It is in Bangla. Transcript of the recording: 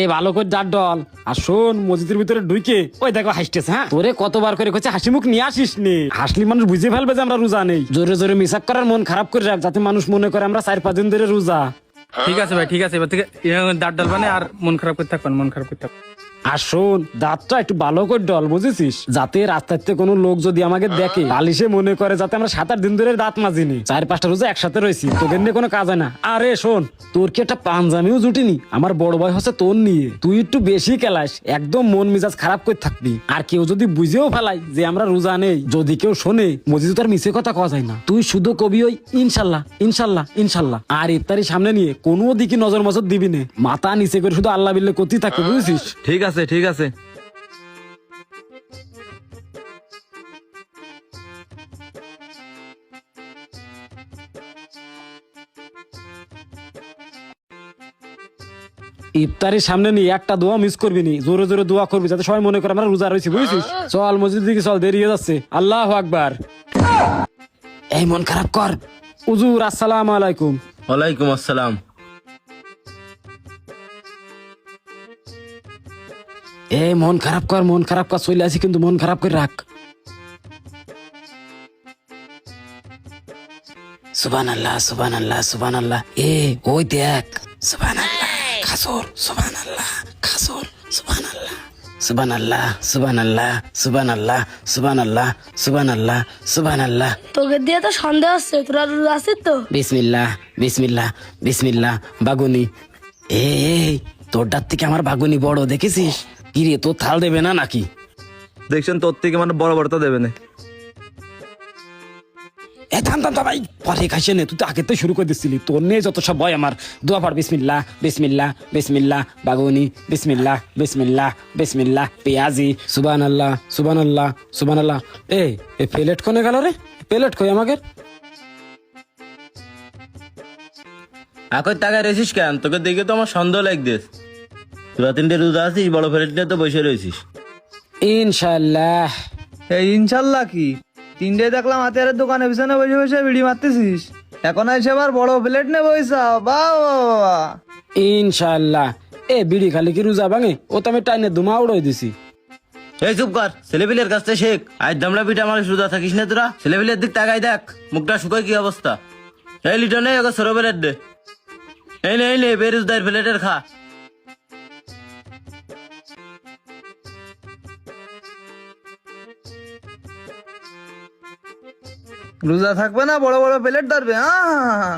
এই ভালো করে ডাট ডল আর শোন মসজিদের ভিতরে ঢুকে ওই দেখো হাসতেছে। হ্যাঁ তোরে কতবার করে কইছে হাসি মুখ নিয়ে আসিস নি, হাসলি মানুষ বুঝে ফেলবে যে আমরা রোজা নেই। জোরে জোরে মিসাক করার মন খারাপ করে রাখ, যাতে মানুষ মনে করে আমরা 4-5 দিন ধরে রোজা। ঠিক আছে ভাই, ঠিক আছে, এবার থেকে দাঁত ডালবানে আর মন খারাপ করতে থাকবেন, মন খারাপ করতে থাকবেন। আর শোন দাঁতটা একটু ভালো করে ডল, বুঝেছিস, যাতে রাস্তাতে কোনো লোক যদি আমাকে দেখে বালিশে মনে করে যাতে আমরা 7-8 দিন ধরে দাঁত মাজিনি, 4-5টা রোজা একসাথে রয়েছি, তোকে নিয়ে কোনো কাজ হয় না। আরে শোন, তোর কি একটা পাঞ্জামিও জুটিনি? আমার বড় ভাই হচ্ছে তোর নিয়ে, তুই একটু বেশি কেলাস, একদম মন মেজাজ খারাপ করে থাকবি। আর কেউ যদি বুঝেও ফেলাই যে আমরা রোজা নেই, যদি কেউ শোনে মসজিদে তার মিছে কথা কওয়া যায় না, তুই শুধু কবি ওই ইনশাল্লাহ ইনশাল্লাহ ইনশাল্লাহ, আর ইফতারি সামনে নিয়ে কোনো দিকে নজর মজর দিবি না, মাথা নিচে করে শুধু আল্লাহ বিল্লাহ করতেই থাকবে, বুঝেছিস? ঠিক আছে ঠিক আছে। ইফতারির সামনে নিয়ে একটা দোয়া মিস করবি নি, জোরে জোরে দোয়া করবি যাতে সবাই মনে করে আমরা রোজা রয়েছি, বুঝেছিস? চল মসজিদ দিকে চল, দেরি হয়ে যাচ্ছে। আল্লাহু আকবার। এই মন খারাপ কর। হুজুর আসসালামু আলাইকুম। ওয়ালাইকুম আসসালাম। এই মন খারাপ কর, মন খারাপ কর, চলে আসি কিন্তু মন খারাপ করে রাখ। সুবহানাল্লাহ সুবহানাল্লাহ সুবহানাল্লাহ। ওই দেখ, সুবহানাল্লাহ খাসর, সুবহানাল্লাহ খাসর, সুবহানাল্লাহ সুবহানাল্লাহ সুবহানাল্লাহ সুবহানাল্লাহ সুবহানাল্লাহ সুবহানাল্লাহ সুবহানাল্লাহ। তোকে দিয়ে তো সন্দেহ হচ্ছে, তোরা রোজা আছিস তো? বিসমিল্লাহ বিসমিল্লাহ বিসমিল্লাহ। বাগুনি, এই তোর ডাক থেকে আমার বাগুনি বড়, দেখেছিস? কি রে, তোর থাল দেবে না নাকি? দেখছেন তোর থেকে মানে বড় বড়টা দেবে না। এ থাম থাম থাম, ভাই পরে খাইছে নে, তুই তো আগে তো শুরু করে দিচ্ছিলি, তোর নিয়ে যত সব ভয় আমার। দোয়া পড়, বিসমিল্লাহ বিসমিল্লাহ বিসমিল্লাহ, বাগুনি বিসমিল্লাহ বিসমিল্লাহ বিসমিল্লাহ, পেঁয়াজি, সুবহানাল্লাহ সুবহানাল্লাহ সুবহানাল্লাহ। এ প্লেট কোনে গেল রে? প্লেট কই আমাকে? এখন টাকা রেছিস কেন? তোকে দেখে তো আমার সন্দেহ লাগছিস। তোরা 3টে রোজা আছিস, বড় ফ্লেট নিয়ে তো বসে রয়েছিস। ইনশাআল্লাহ। এই ইনশাল্লাহ কি? 3টে দেখলাম হাতিয়ারের দোকানে পিছনে বসে বসে বিড়ি মারতেছিস, এখন এসে আবার বড় প্লেট নে বইসা। বাবা ইনশাআল্লাহ। বিড়ি খালি কি রোজা ভাঙে? ও তো আমি টাইনে ধুমা উড়াই দিছি। এই চুপ কর, ছেলেপিলের কাছ থেকে শেখ। আজ দামলা পিঠা আমার রোজা থাকিস না তোরা। ছেলেপিলের দিক তাকাই দেখ, মুখটা শুকায় কি অবস্থা। এই লিটার নেই, ওকে সরো প্লেট দে। এই নে বেরোজদার প্লেটের খা। রোজা থাকবে না, বড় বড় প্লেট ধরবে। হ্যাঁ